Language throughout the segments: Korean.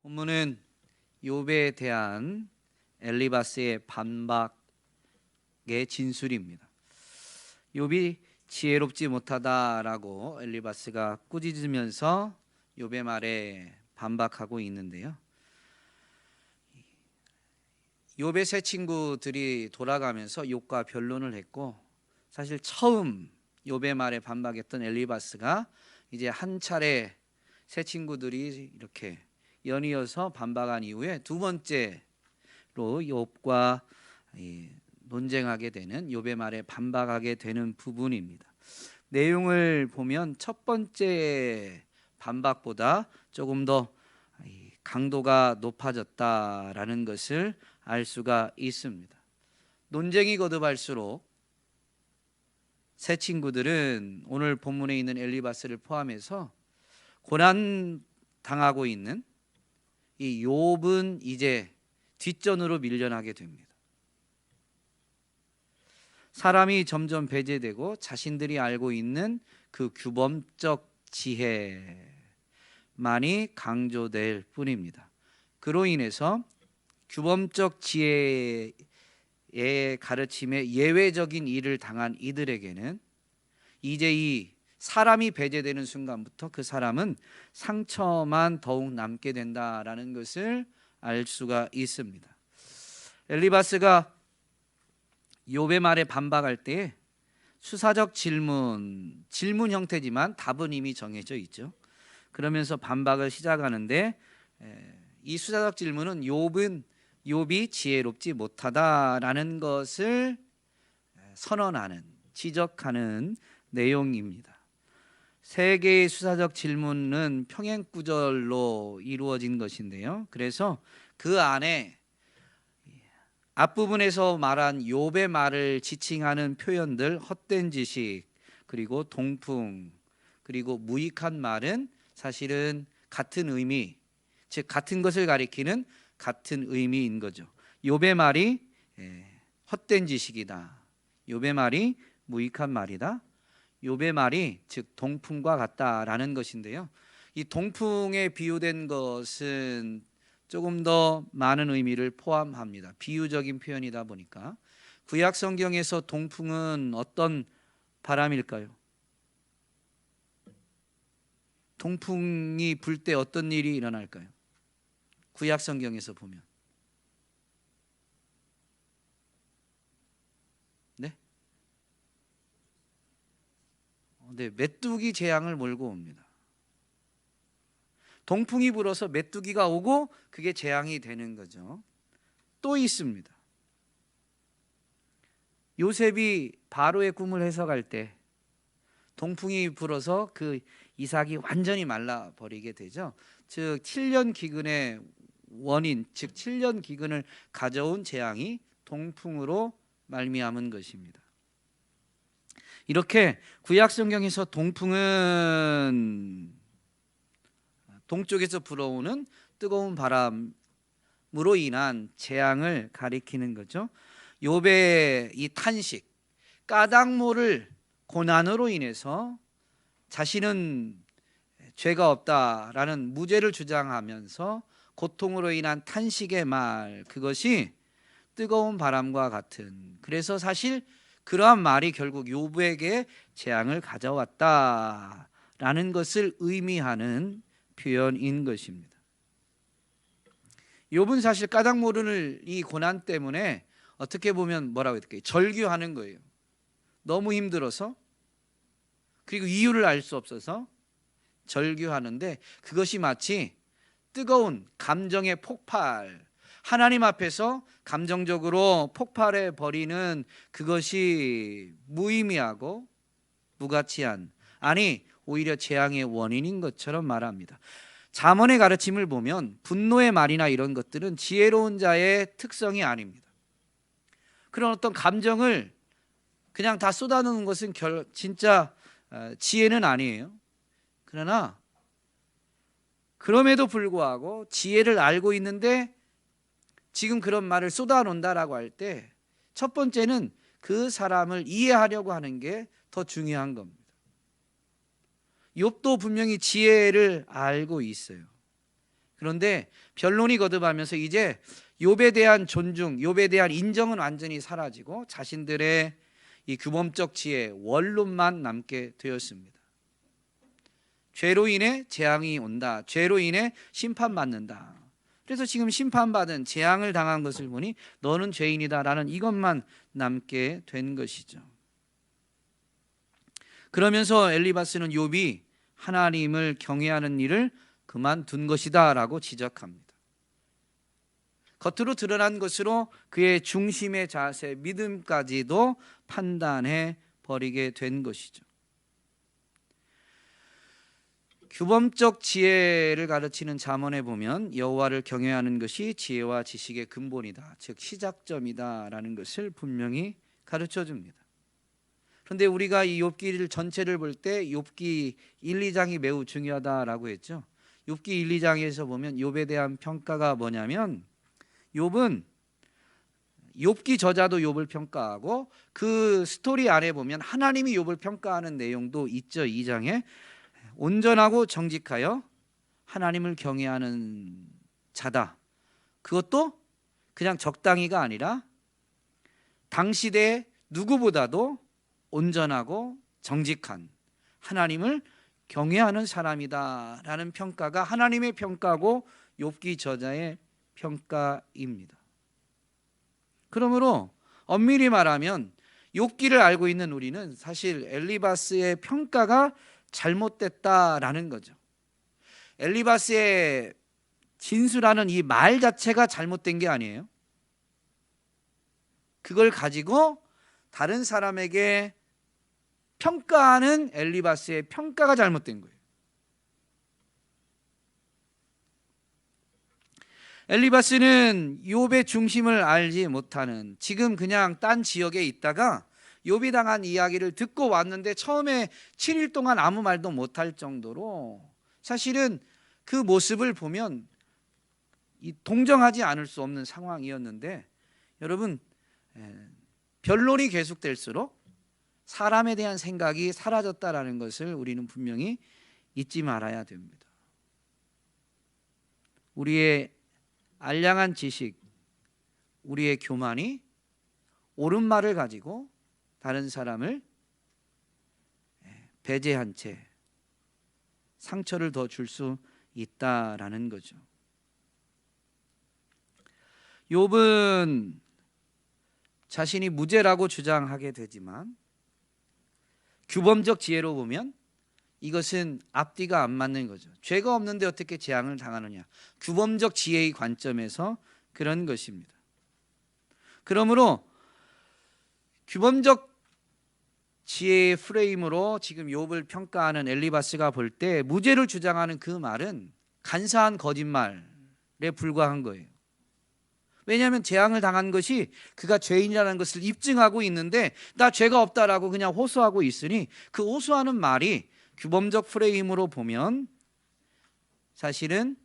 본문은 욥에 대한 엘리바스의 반박의 진술입니다. 욥이 지혜롭지 못하다라고 엘리바스가 꾸짖으면서 욥의 말에 반박하고 있는데요. 욥의 세 친구들이 돌아가면서 욥과 변론을 했고, 사실 처음 욥의 말에 반박했던 엘리바스가 이제 한 차례 세 친구들이 이렇게 연이어서 반박한 이후에 두 번째로 욥과 논쟁하게 되는, 욥의 말에 반박하게 되는 부분입니다. 내용을 보면 첫 번째 반박보다 조금 더 강도가 높아졌다라는 것을 알 수가 있습니다. 논쟁이 거듭할수록 세 친구들은 오늘 본문에 있는 엘리바스를 포함해서 고난 당하고 있는 이 욥은 이제 뒷전으로 밀려나게 됩니다. 사람이 점점 배제되고 자신들이 알고 있는 그 규범적 지혜만이 강조될 뿐입니다. 그로 인해서 규범적 지혜의 가르침에 예외적인 일을 당한 이들에게는 이제 이 사람이 배제되는 순간부터 그 사람은 상처만 더욱 남게 된다라는 것을 알 수가 있습니다. 엘리바스가 욥의 말에 반박할 때 수사적 질문 형태지만 답은 이미 정해져 있죠. 그러면서 반박을 시작하는데, 이 수사적 질문은 욥이 지혜롭지 못하다라는 것을 선언하는, 지적하는 내용입니다. 세 개의 수사적 질문은 평행구절로 이루어진 것인데요. 그래서 그 안에 앞부분에서 말한 욥의 말을 지칭하는 표현들, 헛된 지식, 그리고 동풍, 그리고 무익한 말은 사실은 같은 의미, 즉 같은 것을 가리키는 같은 의미인 거죠. 욥의 말이 헛된 지식이다, 욥의 말이 무익한 말이다, 욥의 말이 즉 동풍과 같다라는 것인데요. 이 동풍에 비유된 것은 조금 더 많은 의미를 포함합니다. 비유적인 표현이다 보니까. 구약 성경에서 동풍은 어떤 바람일까요? 동풍이 불 때 어떤 일이 일어날까요? 구약 성경에서 보면. 네, 메뚜기 재앙을 몰고 옵니다. 동풍이 불어서 메뚜기가 오고 그게 재앙이 되는 거죠. 또 있습니다. 요셉이 바로의 꿈을 해석할 때 동풍이 불어서 그 이삭이 완전히 말라버리게 되죠. 즉 7년 기근의 원인, 즉 7년 기근을 가져온 재앙이 동풍으로 말미암은 것입니다. 이렇게 구약 성경에서 동풍은 동쪽에서 불어오는 뜨거운 바람으로 인한 재앙을 가리키는 거죠. 욥의 이 탄식, 까닭 모를 고난으로 인해서 자신은 죄가 없다라는 무죄를 주장하면서 고통으로 인한 탄식의 말, 그것이 뜨거운 바람과 같은, 그래서 사실 그러한 말이 결국 욥에게 재앙을 가져왔다라는 것을 의미하는 표현인 것입니다. 욥은 사실 까닭 모르는 이 고난 때문에 어떻게 보면 뭐라고 할까요? 절규하는 거예요. 너무 힘들어서, 그리고 이유를 알 수 없어서 절규하는데, 그것이 마치 뜨거운 감정의 폭발, 하나님 앞에서 감정적으로 폭발해 버리는 그것이 무의미하고 무가치한, 아니 오히려 재앙의 원인인 것처럼 말합니다. 잠언의 가르침을 보면 분노의 말이나 이런 것들은 지혜로운 자의 특성이 아닙니다. 그런 어떤 감정을 그냥 다 쏟아놓는 것은 진짜 지혜는 아니에요. 그러나 그럼에도 불구하고 지혜를 알고 있는데 지금 그런 말을 쏟아놓는다라고 할 때 첫 번째는 그 사람을 이해하려고 하는 게 더 중요한 겁니다. 욥도 분명히 지혜를 알고 있어요. 그런데 변론이 거듭하면서 이제 욥에 대한 존중, 욥에 대한 인정은 완전히 사라지고 자신들의 이 규범적 지혜, 원론만 남게 되었습니다. 죄로 인해 재앙이 온다. 죄로 인해 심판받는다. 그래서 지금 심판받은 재앙을 당한 것을 보니 너는 죄인이다라는 이것만 남게 된 것이죠. 그러면서 엘리바스는 욥이 하나님을 경외하는 일을 그만둔 것이다 라고 지적합니다. 겉으로 드러난 것으로 그의 중심의 자세, 믿음까지도 판단해 버리게 된 것이죠. 규범적 지혜를 가르치는 잠언에 보면 여호와를 경외하는 것이 지혜와 지식의 근본이다, 즉 시작점이다라는 것을 분명히 가르쳐 줍니다. 그런데 우리가 이 욥기를 전체를 볼 때 욥기 1, 2장이 매우 중요하다라고 했죠. 욥기 1, 2장에서 보면 욥에 대한 평가가 뭐냐면 욥은 욥기 저자도 욥을 평가하고 그 스토리 안에 보면 하나님이 욥을 평가하는 내용도 있죠. 2장에 온전하고 정직하여 하나님을 경외하는 자다. 그것도 그냥 적당히가 아니라 당시대 누구보다도 온전하고 정직한 하나님을 경외하는 사람이다라는 평가가 하나님의 평가고 욥기 저자의 평가입니다. 그러므로 엄밀히 말하면 욥기를 알고 있는 우리는 사실 엘리바스의 평가가 잘못됐다라는 거죠. 엘리바스의 진술하는 이 말 자체가 잘못된 게 아니에요. 그걸 가지고 다른 사람에게 평가하는 엘리바스의 평가가 잘못된 거예요. 엘리바스는 욥의 중심을 알지 못하는, 지금 그냥 딴 지역에 있다가 욥이 당한 이야기를 듣고 왔는데 처음에 7일 동안 아무 말도 못할 정도로 사실은 그 모습을 보면 동정하지 않을 수 없는 상황이었는데, 여러분 변론이 계속될수록 사람에 대한 생각이 사라졌다라는 것을 우리는 분명히 잊지 말아야 됩니다. 우리의 알량한 지식, 우리의 교만이 옳은 말을 가지고 다른 사람을 배제한 채 상처를 더 줄 수 있다라는 거죠. 욥은 자신이 무죄라고 주장하게 되지만 규범적 지혜로 보면 이것은 앞뒤가 안 맞는 거죠. 죄가 없는데 어떻게 재앙을 당하느냐. 규범적 지혜의 관점에서 그런 것입니다. 그러므로 규범적 지혜의 프레임으로 지금 욥을 평가하는 엘리바스가 볼 때 무죄를 주장하는 그 말은 간사한 거짓말에 불과한 거예요. 왜냐하면 재앙을 당한 것이 그가 죄인이라는 것을 입증하고 있는데 나 죄가 없다라고 그냥 호소하고 있으니 그 호소하는 말이 규범적 프레임으로 보면 사실은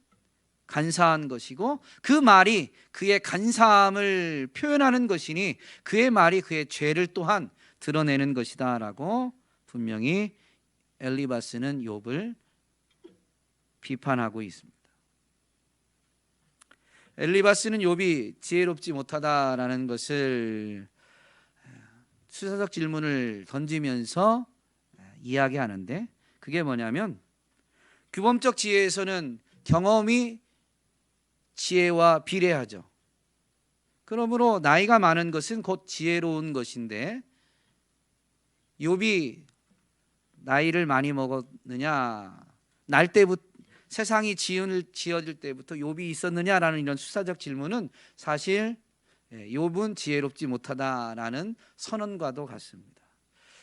간사한 것이고 그 말이 그의 간사함을 표현하는 것이니 그의 말이 그의 죄를 또한 드러내는 것이다 라고 분명히 엘리바스는 욥을 비판하고 있습니다. 엘리바스는 욥이 지혜롭지 못하다라는 것을 수사적 질문을 던지면서 이야기하는데, 그게 뭐냐면 규범적 지혜에서는 경험이 지혜와 비례하죠. 그러므로 나이가 많은 것은 곧 지혜로운 것인데 욥이 나이를 많이 먹었느냐, 날 때부터 세상이 지어질 때부터 욥이 있었느냐라는 이런 수사적 질문은 사실 욥은 지혜롭지 못하다라는 선언과도 같습니다.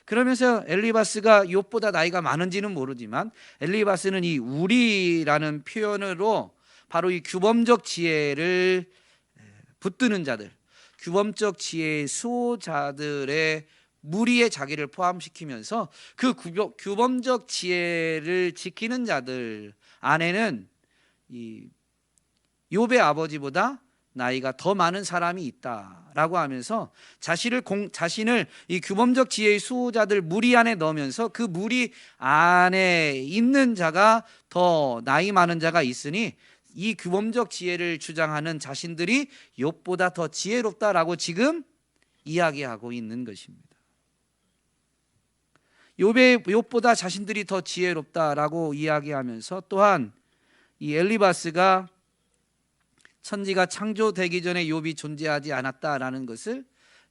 그러면서 엘리바스가 욥보다 나이가 많은지는 모르지만 엘리바스는 이 우리라는 표현으로 바로 이 규범적 지혜를 붙드는 자들, 규범적 지혜의 수호자들의 무리에 자기를 포함시키면서 그 규범적 지혜를 지키는 자들 안에는 이 욥의 아버지보다 나이가 더 많은 사람이 있다라고 하면서 자신을 이 규범적 지혜의 수호자들 무리 안에 넣으면서 그 무리 안에 있는 자가 더 나이 많은 자가 있으니 이 규범적 지혜를 주장하는 자신들이 욥보다 더 지혜롭다라고 지금 이야기하고 있는 것입니다. 욥보다 자신들이 더 지혜롭다라고 이야기하면서 또한 이 엘리바스가 천지가 창조되기 전에 욥이 존재하지 않았다라는 것을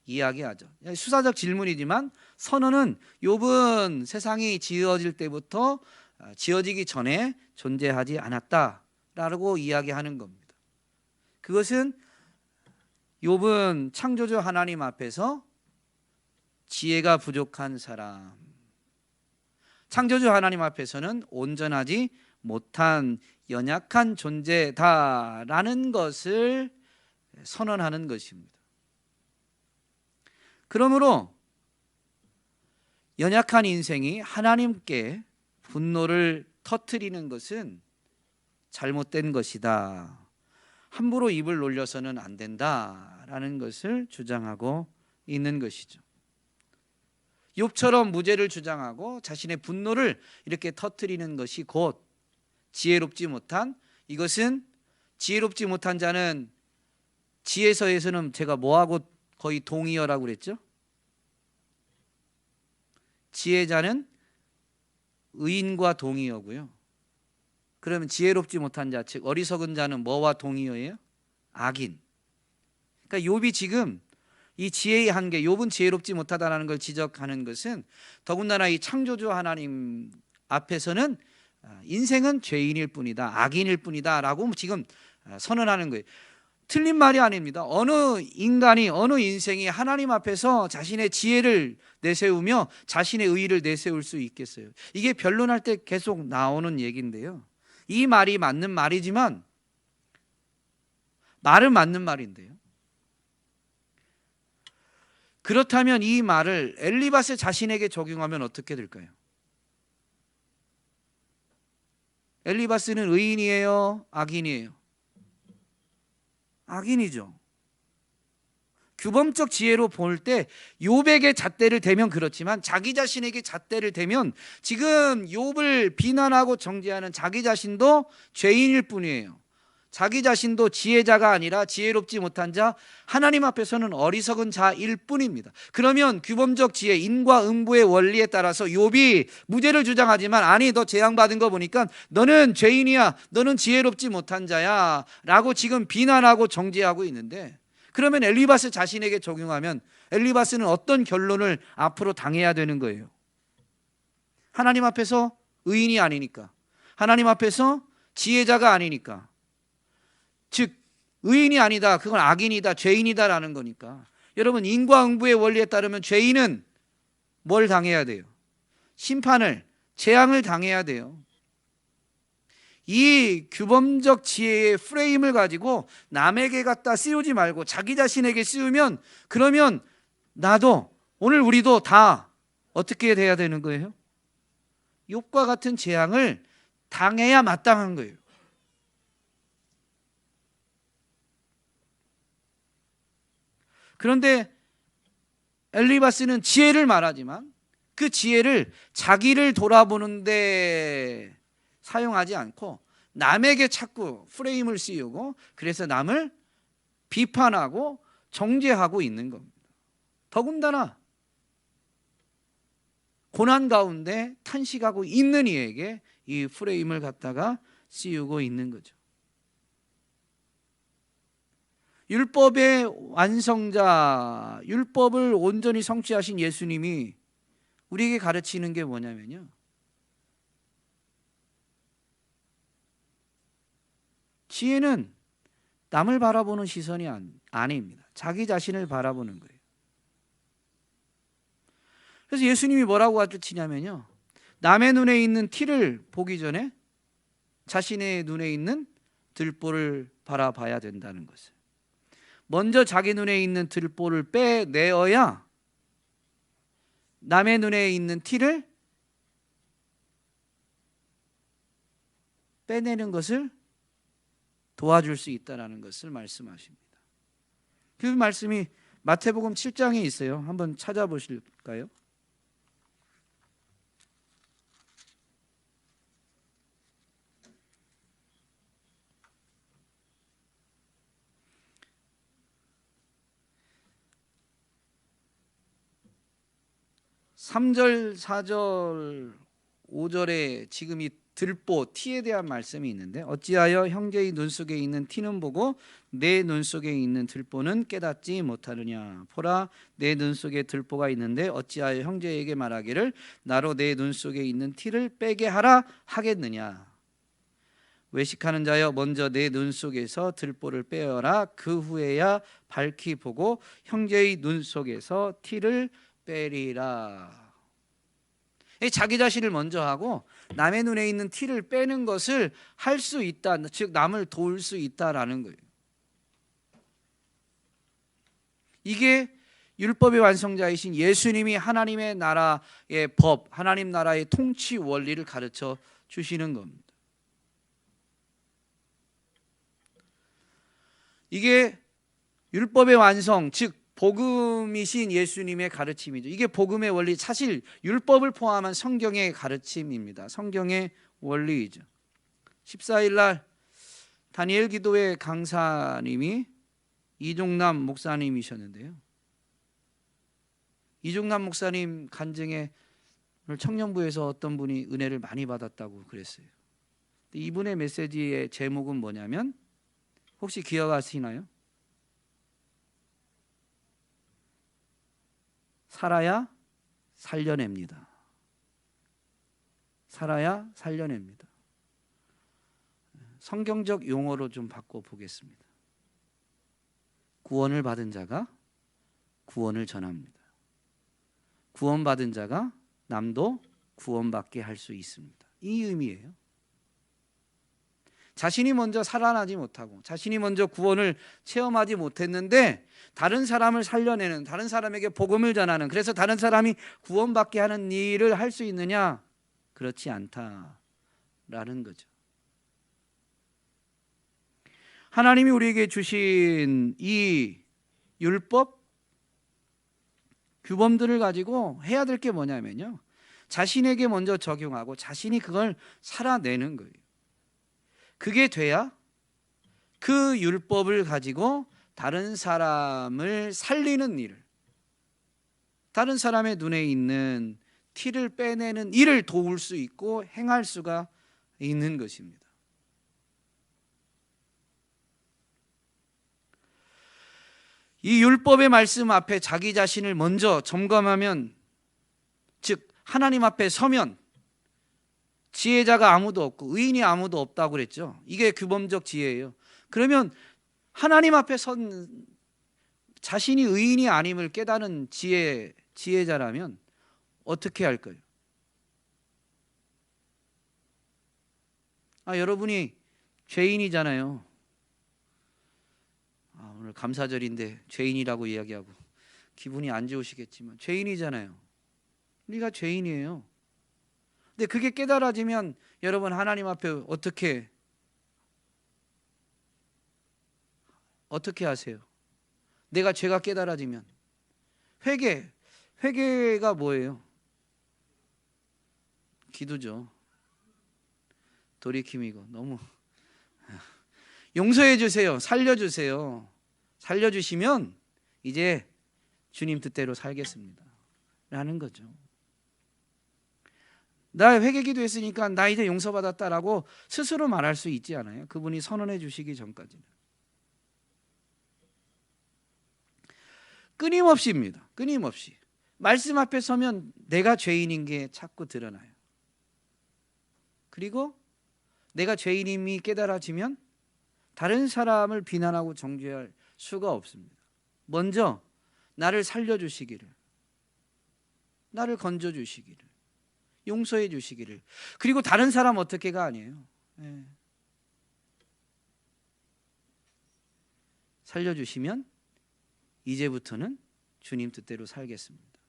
이야기하죠. 수사적 질문이지만 선언은 욥은 세상이 지어질 때부터 지어지기 전에 존재하지 않았다라고 이야기하는 겁니다. 그것은 욥은 창조주 하나님 앞에서 지혜가 부족한 사람, 창조주 하나님 앞에서는 온전하지 못한 연약한 존재다라는 것을 선언하는 것입니다. 그러므로 연약한 인생이 하나님께 분노를 터뜨리는 것은 잘못된 것이다. 함부로 입을 놀려서는 안 된다라는 것을 주장하고 있는 것이죠. 욥처럼 무죄를 주장하고 자신의 분노를 이렇게 터뜨리는 것이 곧 지혜롭지 못한, 이것은 지혜롭지 못한 자는 지혜서에서는 제가 뭐하고 거의 동의어라고 그랬죠? 지혜자는 의인과 동의어고요. 그러면 지혜롭지 못한 자, 즉 어리석은 자는 뭐와 동의어예요? 악인. 그러니까 욥이 지금 이 지혜의 한계, 욥은 지혜롭지 못하다라는 걸 지적하는 것은 더군다나 이 창조주 하나님 앞에서는 인생은 죄인일 뿐이다, 악인일 뿐이다 라고 지금 선언하는 거예요. 틀린 말이 아닙니다. 어느 인간이, 어느 인생이 하나님 앞에서 자신의 지혜를 내세우며 자신의 의의를 내세울 수 있겠어요? 이게 변론할 때 계속 나오는 얘기인데요, 이 말이 맞는 말이지만 말은 맞는 말인데요, 그렇다면 이 말을 엘리바스 자신에게 적용하면 어떻게 될까요? 엘리바스는 의인이에요? 악인이에요? 악인이죠. 규범적 지혜로 볼 때 욥에게 잣대를 대면 그렇지만 자기 자신에게 잣대를 대면 지금 욥을 비난하고 정죄하는 자기 자신도 죄인일 뿐이에요. 자기 자신도 지혜자가 아니라 지혜롭지 못한 자, 하나님 앞에서는 어리석은 자일 뿐입니다. 그러면 규범적 지혜, 인과 응보의 원리에 따라서 욥이 무죄를 주장하지만 아니 너 재앙받은 거 보니까 너는 죄인이야, 너는 지혜롭지 못한 자야 라고 지금 비난하고 정죄하고 있는데, 그러면 엘리바스 자신에게 적용하면 엘리바스는 어떤 결론을 앞으로 당해야 되는 거예요? 하나님 앞에서 의인이 아니니까, 하나님 앞에서 지혜자가 아니니까, 즉 의인이 아니다, 그건 악인이다, 죄인이다라는 거니까, 여러분 인과응보의 원리에 따르면 죄인은 뭘 당해야 돼요? 심판을, 재앙을 당해야 돼요. 이 규범적 지혜의 프레임을 가지고 남에게 갖다 씌우지 말고 자기 자신에게 씌우면, 그러면 나도, 오늘 우리도 다 어떻게 돼야 되는 거예요? 욥과 같은 재앙을 당해야 마땅한 거예요. 그런데 엘리바스는 지혜를 말하지만 그 지혜를 자기를 돌아보는데 사용하지 않고 남에게 자꾸 프레임을 씌우고, 그래서 남을 비판하고 정죄하고 있는 겁니다. 더군다나 고난 가운데 탄식하고 있는 이에게 이 프레임을 갖다가 씌우고 있는 거죠. 율법의 완성자, 율법을 온전히 성취하신 예수님이 우리에게 가르치는 게 뭐냐면요, 지혜는 남을 바라보는 시선이 아닙니다. 자기 자신을 바라보는 거예요. 그래서 예수님이 뭐라고 가르치냐면요, 남의 눈에 있는 티를 보기 전에 자신의 눈에 있는 들보를 바라봐야 된다는 것을. 먼저 자기 눈에 있는 들보를 빼내어야 남의 눈에 있는 티를 빼내는 것을 도와줄 수 있다는 것을 말씀하십니다. 그 말씀이 마태복음 7장에 있어요. 한번 찾아보실까요? 3절, 4절, 5절에 지금 이 들보, 티에 대한 말씀이 있는데 어찌하여 형제의 눈 속에 있는 티는 보고 내 눈 속에 있는 들보는 깨닫지 못하느냐. 보라, 내 눈 속에 들보가 있는데 어찌하여 형제에게 말하기를 나로 내 눈 속에 있는 티를 빼게 하라 하겠느냐. 외식하는 자여, 먼저 내 눈 속에서 들보를 빼어라. 그 후에야 밝히 보고 형제의 눈 속에서 티를 빼리라. 자기 자신을 먼저 하고 남의 눈에 있는 티를 빼는 것을 할 수 있다, 즉 남을 도울 수 있다라는 거예요. 이게 율법의 완성자이신 예수님이 하나님의 나라의 법, 하나님 나라의 통치 원리를 가르쳐 주시는 겁니다. 이게 율법의 완성, 즉 복음이신 예수님의 가르침이죠. 이게 복음의 원리, 사실 율법을 포함한 성경의 가르침입니다. 성경의 원리이죠. 14일 날 다니엘 기도회 강사님이 이종남 목사님이셨는데요. 이종남 목사님 간증에 청년부에서 어떤 분이 은혜를 많이 받았다고 그랬어요. 이분의 메시지의 제목은 뭐냐면 혹시 기억하시나요? 살아야 살려냅니다. 살아야 살려냅니다. 성경적 용어로 좀 바꿔보겠습니다. 구원을 받은 자가 구원을 전합니다. 구원받은 자가 남도 구원받게 할 수 있습니다. 이 의미예요. 자신이 먼저 살아나지 못하고 자신이 먼저 구원을 체험하지 못했는데 다른 사람을 살려내는, 다른 사람에게 복음을 전하는, 그래서 다른 사람이 구원받게 하는 일을 할 수 있느냐? 그렇지 않다라는 거죠. 하나님이 우리에게 주신 이 율법 규범들을 가지고 해야 될 게 뭐냐면요, 자신에게 먼저 적용하고 자신이 그걸 살아내는 거예요. 그게 돼야 그 율법을 가지고 다른 사람을 살리는 일, 다른 사람의 눈에 있는 티를 빼내는 일을 도울 수 있고 행할 수가 있는 것입니다. 이 율법의 말씀 앞에 자기 자신을 먼저 점검하면, 즉 하나님 앞에 서면 지혜자가 아무도 없고 의인이 아무도 없다고 그랬죠. 이게 규범적 지혜예요. 그러면 하나님 앞에 선 자신이 의인이 아님을 깨달은 지혜자라면 어떻게 할까요? 여러분이 죄인이잖아요. 오늘 감사절인데 죄인이라고 이야기하고 기분이 안 좋으시겠지만 죄인이잖아요. 우리가 죄인이에요. 근데 그게 깨달아지면 여러분 하나님 앞에 어떻게 하세요? 내가 죄가 깨달아지면 회개가 뭐예요? 기도죠. 돌이킴이고, 너무 용서해 주세요. 살려주세요. 살려주시면 이제 주님 뜻대로 살겠습니다 라는 거죠. 나 회개기도 했으니까 나 이제 용서받았다라고 스스로 말할 수 있지 않아요? 그분이 선언해 주시기 전까지는. 끊임없이입니다. 끊임없이. 말씀 앞에 서면 내가 죄인인 게 자꾸 드러나요. 그리고 내가 죄인임이 깨달아지면 다른 사람을 비난하고 정죄할 수가 없습니다. 먼저 나를 살려주시기를, 나를 건져주시기를, 용서해 주시기를. 그리고 다른 사람 어떻게가 아니에요. 살려주시면 이제부터는 주님 뜻대로 살겠습니다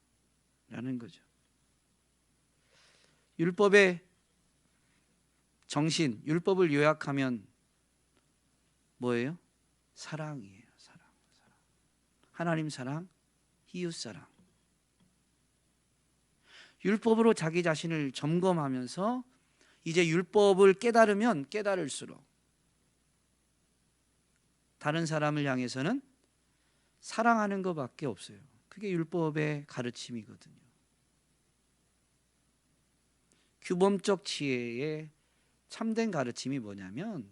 라는 거죠. 율법의 정신, 율법을 요약하면 뭐예요? 사랑이에요. 사랑. 하나님 사랑, 이웃 사랑. 율법으로 자기 자신을 점검하면서 이제 율법을 깨달으면 깨달을수록 다른 사람을 향해서는 사랑하는 것밖에 없어요. 그게 율법의 가르침이거든요. 규범적 지혜의 참된 가르침이 뭐냐면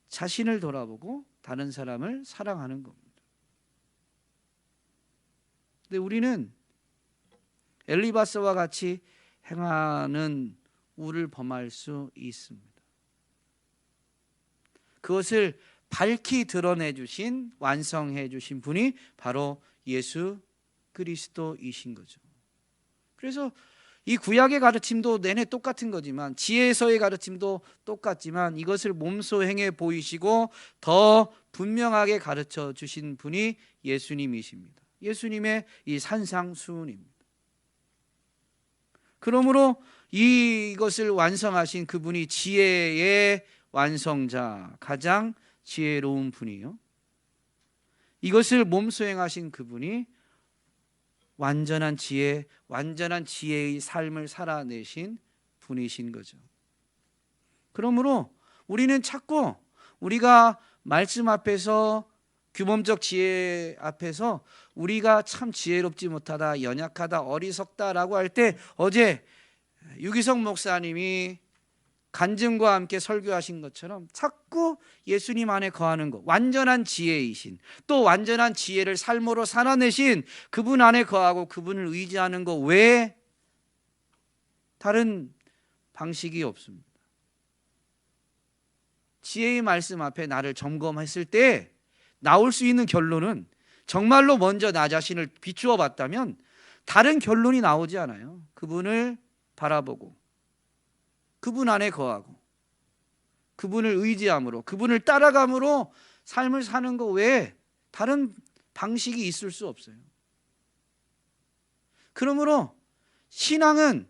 자신을 돌아보고 다른 사람을 사랑하는 겁니다. 근데 우리는 엘리바스와 같이 행하는 우를 범할 수 있습니다. 그것을 밝히 드러내 주신, 완성해 주신 분이 바로 예수 그리스도이신 거죠. 그래서 이 구약의 가르침도 내내 똑같은 거지만, 지혜서의 가르침도 똑같지만, 이것을 몸소 행해 보이시고 더 분명하게 가르쳐 주신 분이 예수님이십니다. 예수님의 이 산상수훈입니다. 그러므로 이것을 완성하신 그분이 지혜의 완성자, 가장 지혜로운 분이요, 이것을 몸소 행하신 그분이 완전한 지혜, 완전한 지혜의 삶을 살아내신 분이신 거죠. 그러므로 우리는 자꾸 우리가 말씀 앞에서, 규범적 지혜 앞에서 우리가 참 지혜롭지 못하다, 연약하다, 어리석다라고 할 때, 어제 유기성 목사님이 간증과 함께 설교하신 것처럼 자꾸 예수님 안에 거하는 것, 완전한 지혜이신, 또 완전한 지혜를 삶으로 살아내신 그분 안에 거하고 그분을 의지하는 것 외에 다른 방식이 없습니다. 지혜의 말씀 앞에 나를 점검했을 때 나올 수 있는 결론은, 정말로 먼저 나 자신을 비추어 봤다면 다른 결론이 나오지 않아요. 그분을 바라보고 그분 안에 거하고 그분을 의지함으로, 그분을 따라감으로 삶을 사는 것 외에 다른 방식이 있을 수 없어요. 그러므로 신앙은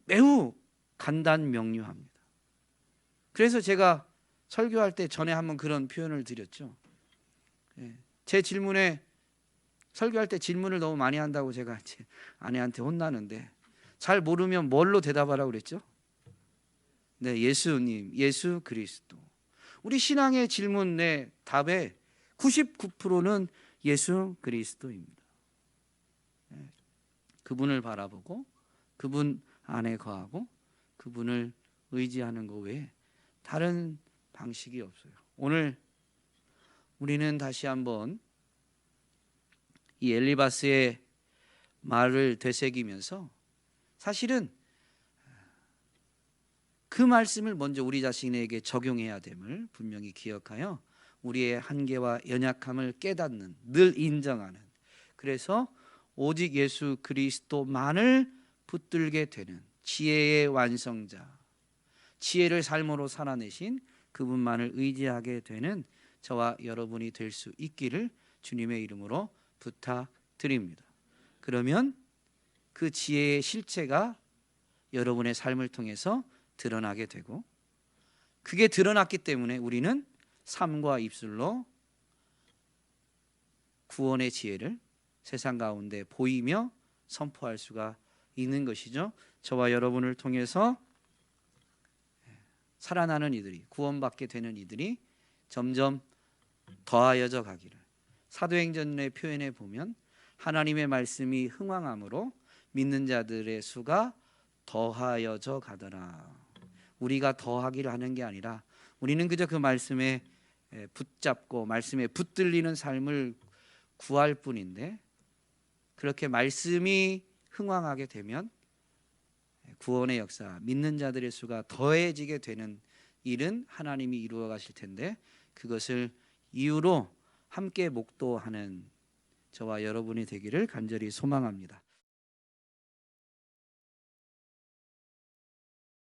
매우 간단명료합니다. 그래서 제가 설교할 때 전에 한번 그런 표현을 드렸죠. 제 질문에, 설교할 때 질문을 너무 많이 한다고 제가 제 아내한테 혼나는데, 잘 모르면 뭘로 대답하라고 그랬죠? 네, 예수님, 예수 그리스도. 우리 신앙의 질문, 내 답의 99%는 예수 그리스도입니다. 그분을 바라보고 그분 안에 거하고 그분을 의지하는 것 외에 다른 방식이 없어요. 오늘 우리는 다시 한번 이 엘리바스의 말을 되새기면서, 사실은 그 말씀을 먼저 우리 자신에게 적용해야 됨을 분명히 기억하여 우리의 한계와 연약함을 깨닫는, 늘 인정하는, 그래서 오직 예수 그리스도만을 붙들게 되는 지혜의 완성자, 지혜를 삶으로 살아내신 그분만을 의지하게 되는 저와 여러분이 될 수 있기를 주님의 이름으로 부탁드립니다. 그러면 그 지혜의 실체가 여러분의 삶을 통해서 드러나게 되고, 그게 드러났기 때문에 우리는 삶과 입술로 구원의 지혜를 세상 가운데 보이며 선포할 수가 있는 것이죠. 저와 여러분을 통해서 살아나는 이들이, 구원받게 되는 이들이 점점 더하여져 가기를. 사도행전의 표현에 보면 하나님의 말씀이 흥왕함으로 믿는 자들의 수가 더하여져 가더라. 우리가 더하기를 하는 게 아니라 우리는 그저 그 말씀에 붙잡고 말씀에 붙들리는 삶을 구할 뿐인데, 그렇게 말씀이 흥왕하게 되면 구원의 역사, 믿는 자들의 수가 더해지게 되는 일은 하나님이 이루어 가실 텐데, 그것을 이유로 함께 목도하는 저와 여러분이 되기를 간절히 소망합니다.